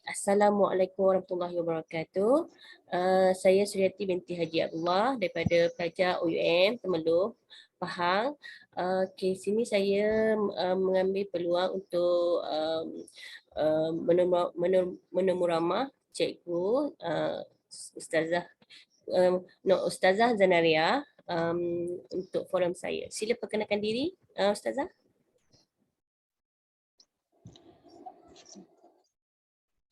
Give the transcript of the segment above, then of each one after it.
Assalamualaikum warahmatullahi wabarakatuh. Saya Suryati binti Haji Abdullah daripada pelajar UUM Temelloh, Pahang. Okey, sini saya mengambil peluang untuk menemu ramah cikgu Ustazah Ustazah Zanaria untuk forum saya. Sila perkenalkan diri Ustazah.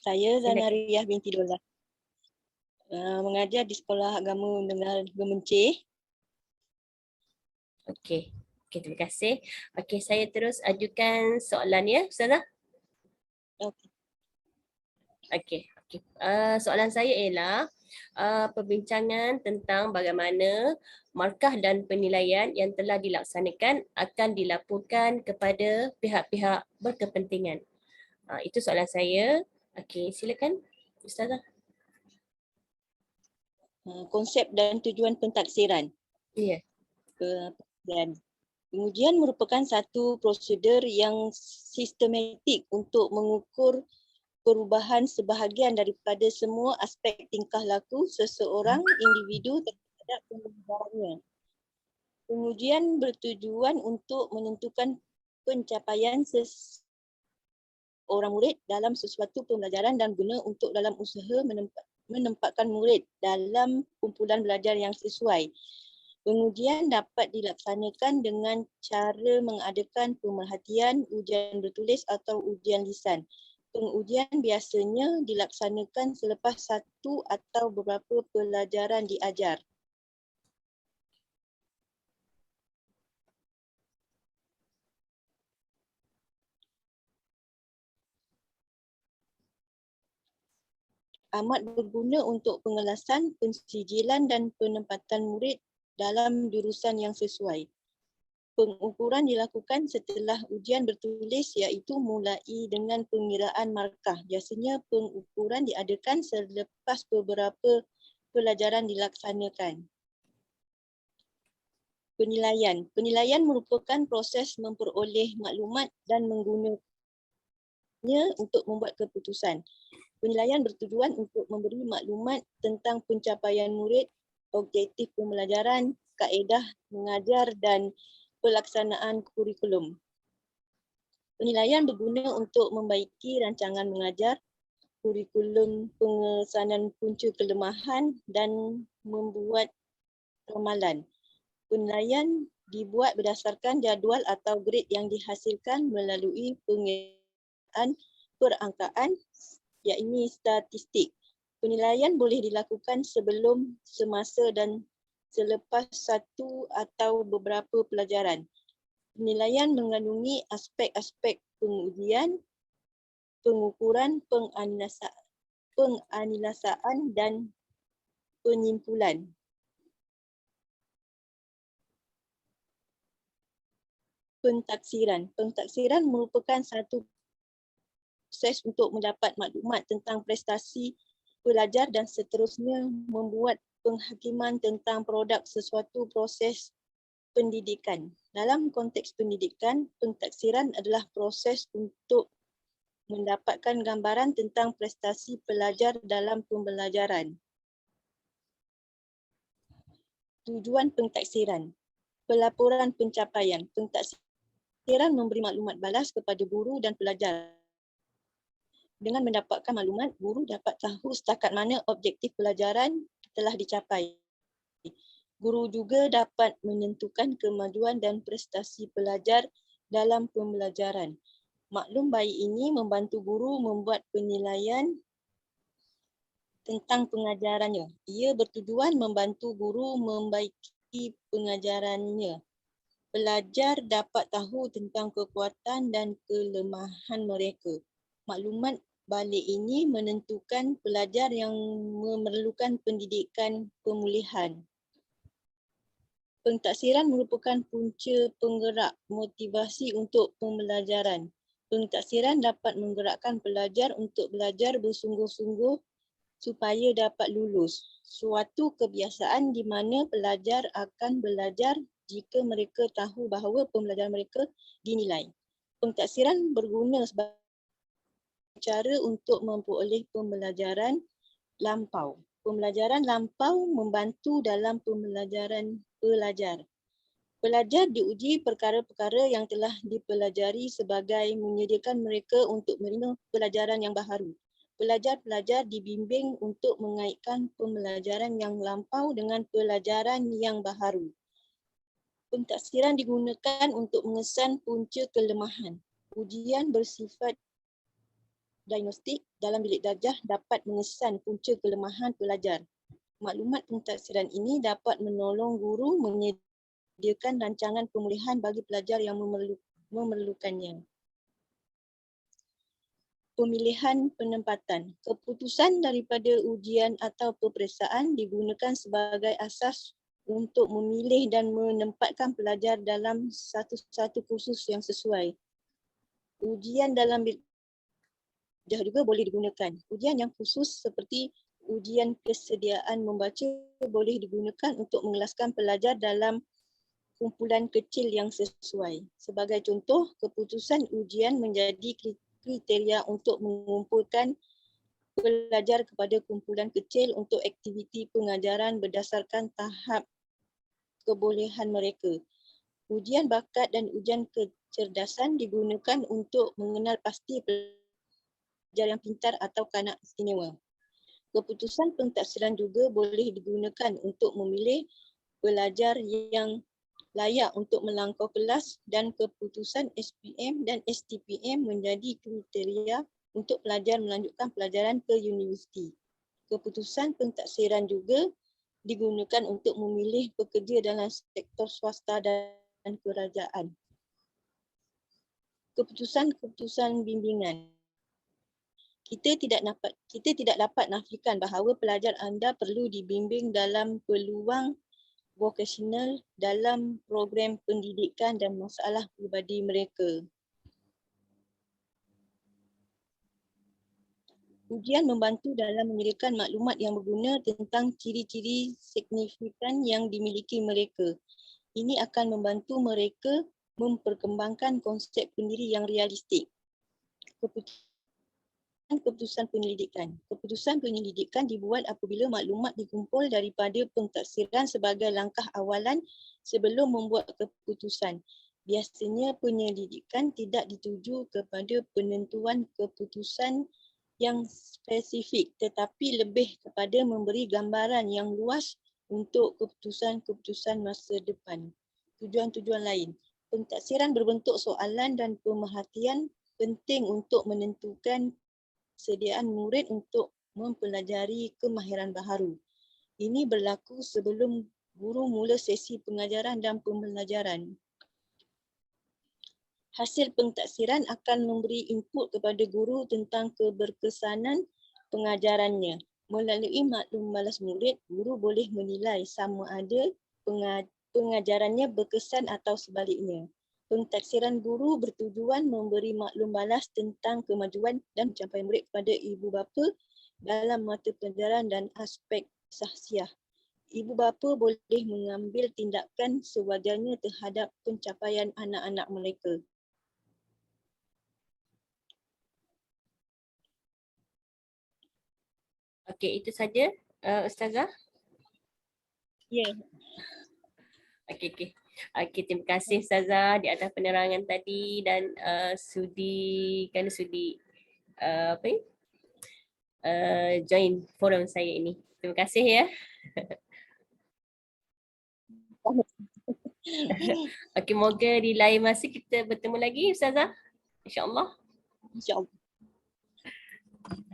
Saya Silakan. Zanariah binti Dolah. Mengajar di Sekolah Agama Negara Gemencih. Okey. Okey, terima kasih. Okey, saya terus ajukan soalan ya, Ustazah. Okey. Okey. Soalan saya ialah perbincangan tentang bagaimana markah dan penilaian yang telah dilaksanakan akan dilaporkan kepada pihak-pihak berkepentingan. Itu soalan saya. Okey, silakan Ustazah. Konsep dan tujuan pentaksiran. Ya. Dan pengujian merupakan satu prosedur yang sistematik untuk mengukur perubahan sebahagian daripada semua aspek tingkah laku seseorang individu terhadap pembelajarannya. Pengujian bertujuan untuk menentukan pencapaian orang murid dalam sesuatu pembelajaran dan guna untuk dalam usaha menempatkan murid dalam kumpulan belajar yang sesuai. Pengujian dapat dilaksanakan dengan cara mengadakan pemerhatian, ujian bertulis atau ujian lisan. Pengujian biasanya dilaksanakan selepas satu atau beberapa pelajaran diajar. Amat berguna untuk pengelasan, pensijilan dan penempatan murid dalam jurusan yang sesuai. Pengukuran dilakukan setelah ujian bertulis iaitu mulai dengan pengiraan markah. Biasanya pengukuran diadakan selepas beberapa pelajaran dilaksanakan. Penilaian. Penilaian merupakan proses memperoleh maklumat dan menggunanya untuk membuat keputusan. Penilaian bertujuan untuk memberi maklumat tentang pencapaian murid, objektif pembelajaran, kaedah mengajar dan pelaksanaan kurikulum. Penilaian berguna untuk membaiki rancangan mengajar, kurikulum, pengesanan punca kelemahan dan membuat ramalan. Penilaian dibuat berdasarkan jadual atau grade yang dihasilkan melalui pengiraan perangkaan iaitu statistik. Penilaian boleh dilakukan sebelum, semasa dan selepas satu atau beberapa pelajaran. Penilaian mengandungi aspek-aspek pengujian, pengukuran, penganalisaan dan penyimpulan. Pentaksiran. Pentaksiran merupakan satu proses untuk mendapat maklumat tentang prestasi pelajar dan seterusnya membuat penghakiman tentang produk sesuatu proses pendidikan. Dalam konteks pendidikan, pentaksiran adalah proses untuk mendapatkan gambaran tentang prestasi pelajar dalam pembelajaran. Tujuan pentaksiran. Pelaporan pencapaian. Pentaksiran memberi maklumat balas kepada guru dan pelajar. Dengan mendapatkan maklumat, guru dapat tahu setakat mana objektif pelajaran telah dicapai. Guru juga dapat menentukan kemajuan dan prestasi pelajar dalam pembelajaran. Maklum baik ini membantu guru membuat penilaian tentang pengajarannya. Ia bertujuan membantu guru membaiki pengajarannya. Pelajar dapat tahu tentang kekuatan dan kelemahan mereka. Maklumat balik ini menentukan pelajar yang memerlukan pendidikan pemulihan. Pentaksiran merupakan punca penggerak motivasi untuk pembelajaran. Pentaksiran dapat menggerakkan pelajar untuk belajar bersungguh-sungguh supaya dapat lulus. Suatu kebiasaan di mana pelajar akan belajar jika mereka tahu bahawa pembelajaran mereka dinilai. Pentaksiran berguna sebagai cara untuk memperoleh pembelajaran lampau. Pembelajaran lampau membantu dalam pembelajaran pelajar. Pelajar diuji perkara-perkara yang telah dipelajari sebagai menyediakan mereka untuk menerima pelajaran yang baharu. Pelajar-pelajar dibimbing untuk mengaitkan pembelajaran yang lampau dengan pelajaran yang baharu. Pentaksiran digunakan untuk mengesan punca kelemahan. Ujian bersifat diagnostik dalam bilik darjah dapat mengesan punca kelemahan pelajar. Maklumat pentaksiran ini dapat menolong guru menyediakan rancangan pemulihan bagi pelajar yang memerlukannya. Pemilihan penempatan. Keputusan daripada ujian atau peperiksaan digunakan sebagai asas untuk memilih dan menempatkan pelajar dalam satu-satu kursus yang sesuai. Ujian dalam bilik darjah juga boleh digunakan. Ujian yang khusus seperti ujian kesediaan membaca boleh digunakan untuk mengelaskan pelajar dalam kumpulan kecil yang sesuai. Sebagai contoh, keputusan ujian menjadi kriteria untuk mengumpulkan pelajar kepada kumpulan kecil untuk aktiviti pengajaran berdasarkan tahap kebolehan mereka. Ujian bakat dan ujian kecerdasan digunakan untuk mengenal pasti pelajar yang pintar atau kanak istimewa. Keputusan pentaksiran juga boleh digunakan untuk memilih pelajar yang layak untuk melangkau kelas dan keputusan SPM dan STPM menjadi kriteria untuk pelajar melanjutkan pelajaran ke universiti. Keputusan pentaksiran juga digunakan untuk memilih pekerja dalam sektor swasta dan kerajaan. Keputusan-keputusan bimbingan. Kita tidak dapat nafikan bahawa pelajar anda perlu dibimbing dalam peluang vokasional dalam program pendidikan dan masalah peribadi mereka. Ujian membantu dalam menyediakan maklumat yang berguna tentang ciri-ciri signifikan yang dimiliki mereka. Ini akan membantu mereka memperkembangkan konsep pendiri yang realistik. Keputusan penyelidikan. Keputusan penyelidikan dibuat apabila maklumat dikumpul daripada pentaksiran sebagai langkah awalan sebelum membuat keputusan. Biasanya penyelidikan tidak dituju kepada penentuan keputusan yang spesifik tetapi lebih kepada memberi gambaran yang luas untuk keputusan-keputusan masa depan. Tujuan-tujuan lain. Pentaksiran berbentuk soalan dan pemerhatian penting untuk menentukan kesediaan murid untuk mempelajari kemahiran baharu. Ini berlaku sebelum guru mula sesi pengajaran dan pembelajaran. Hasil pentaksiran akan memberi input kepada guru tentang keberkesanan pengajarannya. Melalui maklum balas murid, guru boleh menilai sama ada pengajarannya berkesan atau sebaliknya. Pentaksiran guru bertujuan memberi maklum balas tentang kemajuan dan pencapaian murid kepada ibu bapa dalam mata pelajaran dan aspek sahsiah. Ibu bapa boleh mengambil tindakan sewajarnya terhadap pencapaian anak-anak mereka. Okey, itu saja Ustazah. Ya. Okey. Okey, terima kasih Ustazah di atas penerangan tadi dan sudi apa ni? Join forum saya ini. Terima kasih ya. Okey, moga di lain masa kita bertemu lagi Ustazah. InsyaAllah. InsyaAllah.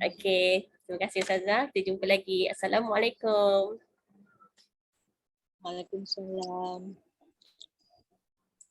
Okey, terima kasih Ustazah. Kita jumpa lagi. Assalamualaikum. Waalaikumsalam.